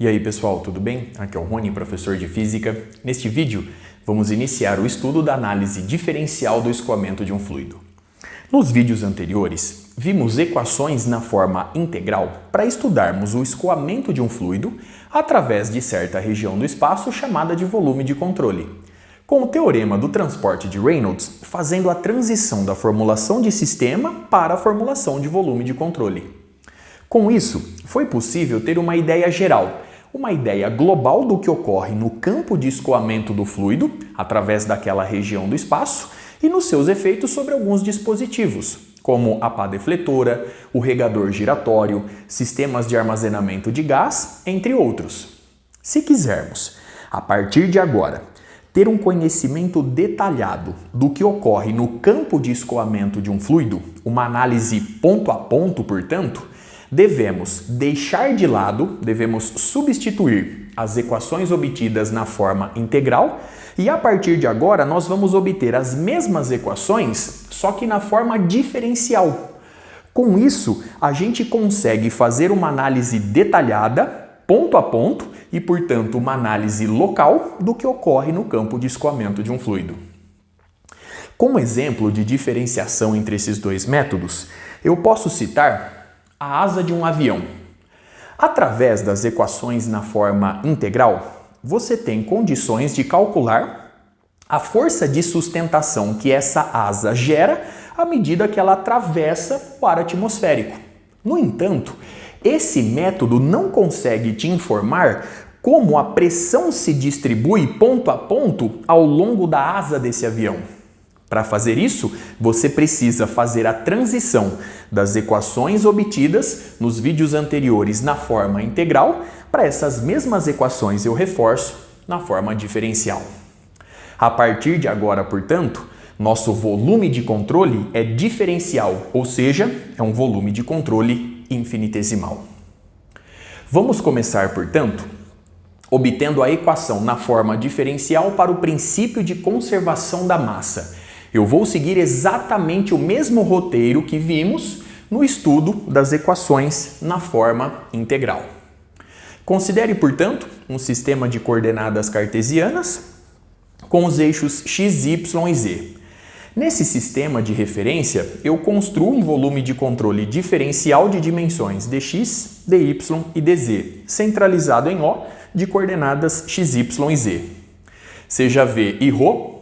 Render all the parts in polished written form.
E aí pessoal, tudo bem? Aqui é o Rony, professor de Física. Neste vídeo, vamos iniciar o estudo da análise diferencial do escoamento de um fluido. Nos vídeos anteriores, vimos equações na forma integral para estudarmos o escoamento de um fluido através de certa região do espaço chamada de volume de controle, com o teorema do transporte de Reynolds fazendo a transição da formulação de sistema para a formulação de volume de controle. Com isso, foi possível ter uma ideia geral, uma ideia global do que ocorre no campo de escoamento do fluido, através daquela região do espaço, e nos seus efeitos sobre alguns dispositivos, como a pá defletora, o regador giratório, sistemas de armazenamento de gás, entre outros. Se quisermos, a partir de agora, ter um conhecimento detalhado do que ocorre no campo de escoamento de um fluido, uma análise ponto a ponto, portanto, devemos deixar de lado, devemos substituir as equações obtidas na forma integral e a partir de agora nós vamos obter as mesmas equações, só que na forma diferencial. Com isso, a gente consegue fazer uma análise detalhada, ponto a ponto, e portanto uma análise local do que ocorre no campo de escoamento de um fluido. Como exemplo de diferenciação entre esses dois métodos, eu posso citar a asa de um avião. Através das equações na forma integral, você tem condições de calcular a força de sustentação que essa asa gera à medida que ela atravessa o ar atmosférico. No entanto, esse método não consegue te informar como a pressão se distribui ponto a ponto ao longo da asa desse avião. Para fazer isso, você precisa fazer a transição das equações obtidas nos vídeos anteriores na forma integral para essas mesmas equações, eu reforço, na forma diferencial. A partir de agora, portanto, nosso volume de controle é diferencial, ou seja, é um volume de controle infinitesimal. Vamos começar, portanto, obtendo a equação na forma diferencial para o princípio de conservação da massa. Eu vou seguir exatamente o mesmo roteiro que vimos no estudo das equações na forma integral. Considere, portanto, um sistema de coordenadas cartesianas com os eixos x, y e z. Nesse sistema de referência, eu construo um volume de controle diferencial de dimensões dx, dy e dz, centralizado em O de coordenadas x, y e z. Seja v e ρ,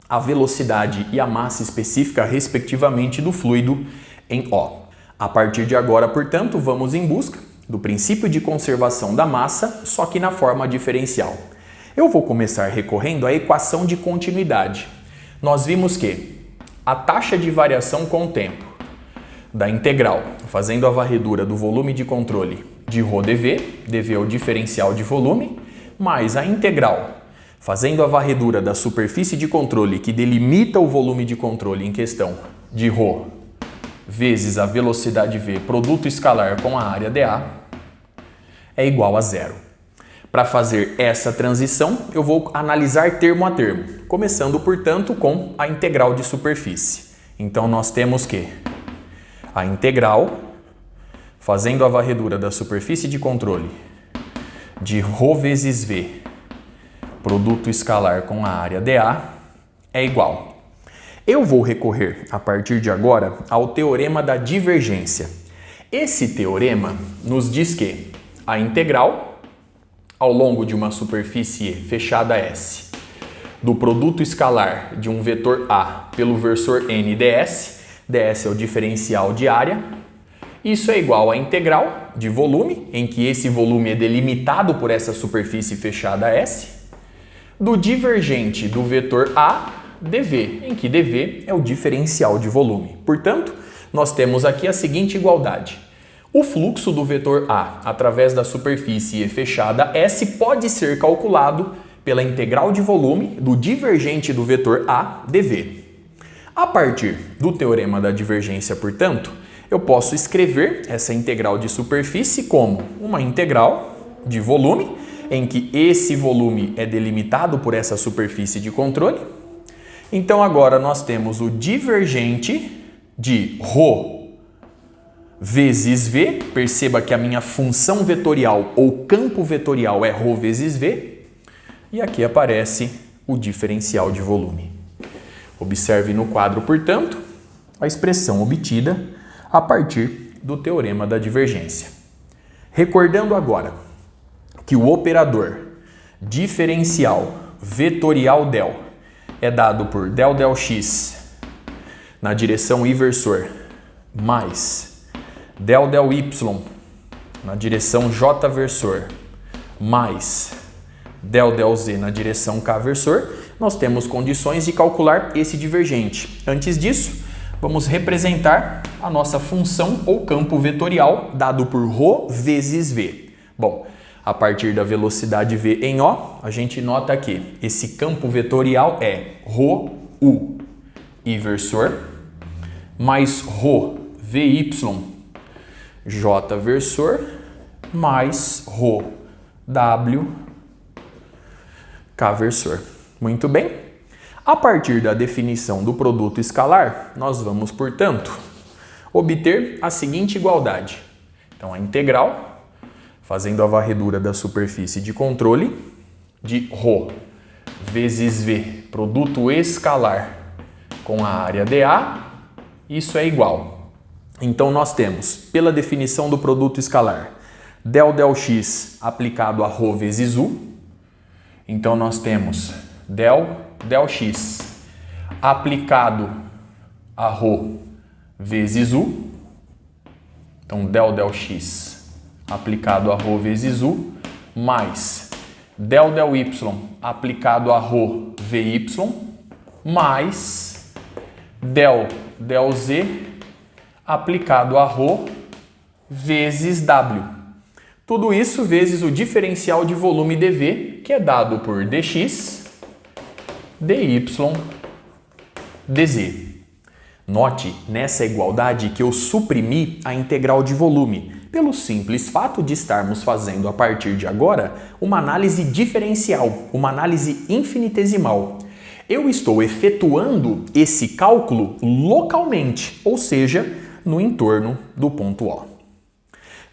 a velocidade e a massa específica, respectivamente, do fluido em O. A partir de agora, portanto, vamos em busca do princípio de conservação da massa, só que na forma diferencial. Eu vou começar recorrendo à equação de continuidade. Nós vimos que a taxa de variação com o tempo da integral, fazendo a varredura do volume de controle de ρdv, dv é o diferencial de volume, mais a integral, fazendo a varredura da superfície de controle que delimita o volume de controle em questão de ρ vezes a velocidade v, produto escalar com a área dA, é igual a zero. Para fazer essa transição, eu vou analisar termo a termo, começando, portanto, com a integral de superfície. Então, nós temos que a integral, fazendo a varredura da superfície de controle de ρ vezes v, produto escalar com a área dA, é igual. Eu vou recorrer, a partir de agora, ao teorema da divergência. Esse teorema nos diz que a integral, ao longo de uma superfície fechada S, do produto escalar de um vetor A pelo versor n ds, ds é o diferencial de área, isso é igual à integral de volume, em que esse volume é delimitado por essa superfície fechada S, do divergente do vetor A, dv, em que dv é o diferencial de volume. Portanto, nós temos aqui a seguinte igualdade. O fluxo do vetor A através da superfície fechada S pode ser calculado pela integral de volume do divergente do vetor A, dv. A partir do teorema da divergência, portanto, eu posso escrever essa integral de superfície como uma integral de volume, em que esse volume é delimitado por essa superfície de controle. Então agora nós temos o divergente de ρ vezes V. Perceba que a minha função vetorial ou campo vetorial é ρ vezes V. E aqui aparece o diferencial de volume. Observe no quadro, portanto, a expressão obtida a partir do teorema da divergência. Recordando agora que o operador diferencial vetorial del é dado por del x na direção inversor mais del y na direção j versor mais del z na direção k versor, nós temos condições de calcular esse divergente. Antes disso, vamos representar a nossa função ou campo vetorial dado por ρ vezes v. Bom, a partir da velocidade v em O, a gente nota que esse campo vetorial é ρu inversor mais ρ vy j versor mais ρ w k versor. Muito bem. A partir da definição do produto escalar, nós vamos, portanto, obter a seguinte igualdade. Então, a integral, fazendo a varredura da superfície de controle, de ρ vezes v, produto escalar com a área dA, isso é igual. Então, nós temos, pela definição do produto escalar, del x aplicado a ρ vezes u. Então, nós temos del x aplicado a ρ vezes u. Então, del x aplicado a ρ vezes u mais del y aplicado a ρ vy mais del z aplicado a ρ vezes w. Tudo isso vezes o diferencial de volume dV, que é dado por dx, dy, dz. Note nessa igualdade que eu suprimi a integral de volume, pelo simples fato de estarmos fazendo a partir de agora uma análise diferencial, uma análise infinitesimal. Eu estou efetuando esse cálculo localmente, ou seja, no entorno do ponto O.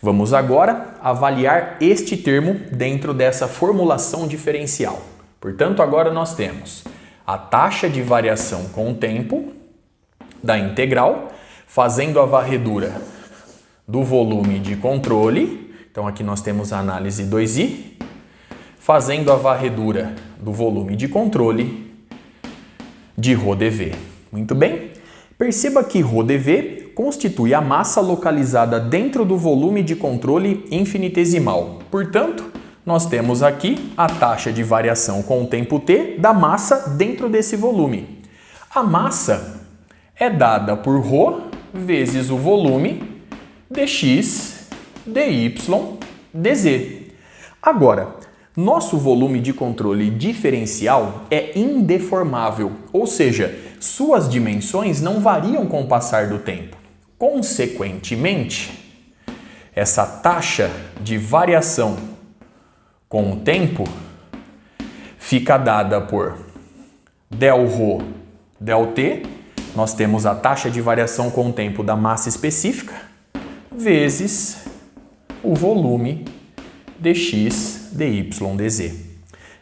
Vamos agora avaliar este termo dentro dessa formulação diferencial. Portanto, agora nós temos a taxa de variação com o tempo da integral, fazendo a varredura do volume de controle. Então, aqui nós temos a análise 2i, fazendo a varredura do volume de controle de ρdV. Muito bem? Perceba que ρdV constitui a massa localizada dentro do volume de controle infinitesimal. Portanto, nós temos aqui a taxa de variação com o tempo t da massa dentro desse volume. A massa é dada por ρ vezes o volume dx, dy, dz. Agora, nosso volume de controle diferencial é indeformável, ou seja, suas dimensões não variam com o passar do tempo. Consequentemente, essa taxa de variação com o tempo fica dada por del ρ, del t, nós temos a taxa de variação com o tempo da massa específica, vezes o volume dx, dy, dz.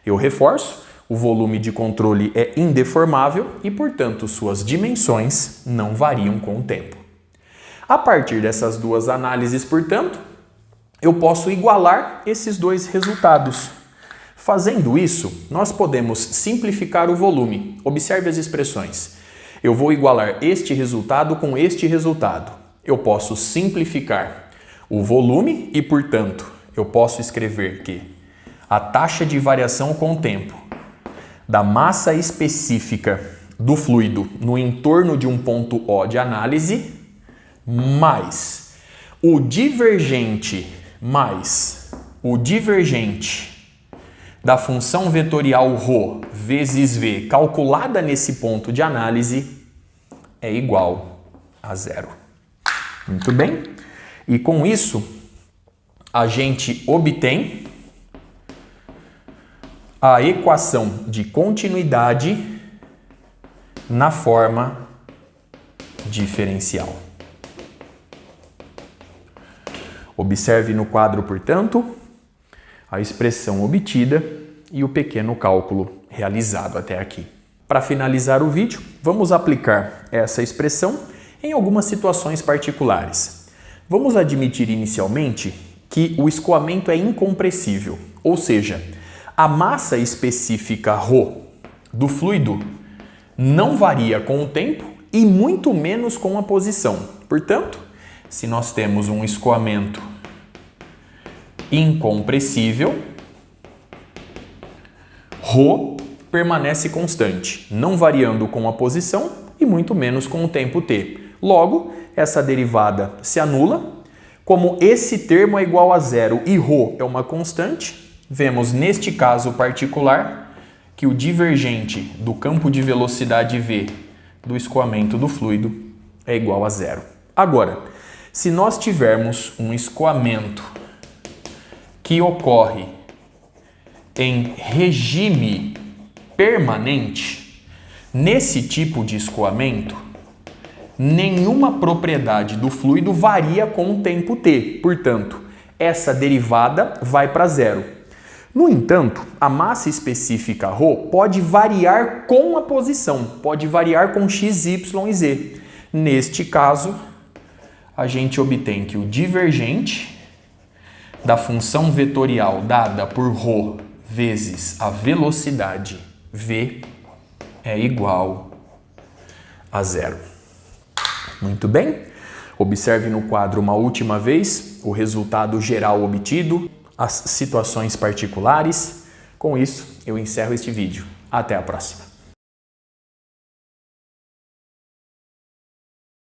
Eu reforço, o volume de controle é indeformável e, portanto, suas dimensões não variam com o tempo. A partir dessas duas análises, portanto, eu posso igualar esses dois resultados. Fazendo isso, nós podemos simplificar o volume. Observe as expressões. Eu vou igualar este resultado com este resultado. Eu posso simplificar o volume e, portanto, eu posso escrever que a taxa de variação com o tempo da massa específica do fluido no entorno de um ponto O de análise mais o divergente da função vetorial ρ vezes v calculada nesse ponto de análise é igual a zero. Muito bem? E com isso, a gente obtém a equação de continuidade na forma diferencial. Observe no quadro, portanto, a expressão obtida e o pequeno cálculo realizado até aqui. Para finalizar o vídeo, vamos aplicar essa expressão em algumas situações particulares. Vamos admitir inicialmente que o escoamento é incompressível, ou seja, a massa específica ρ do fluido não varia com o tempo e muito menos com a posição. Portanto, se nós temos um escoamento incompressível, ρ permanece constante, não variando com a posição e muito menos com o tempo t. Logo, essa derivada se anula. Como esse termo é igual a zero e ρ é uma constante, vemos neste caso particular que o divergente do campo de velocidade v do escoamento do fluido é igual a zero. Agora, se nós tivermos um escoamento que ocorre em regime permanente, nesse tipo de escoamento, nenhuma propriedade do fluido varia com o tempo t. Portanto, essa derivada vai para zero. No entanto, a massa específica ρ pode variar com a posição, pode variar com x, y e z. Neste caso, a gente obtém que o divergente da função vetorial dada por ρ vezes a velocidade v é igual a zero. Muito bem. Observe no quadro uma última vez o resultado geral obtido, as situações particulares. Com isso, eu encerro este vídeo. Até a próxima.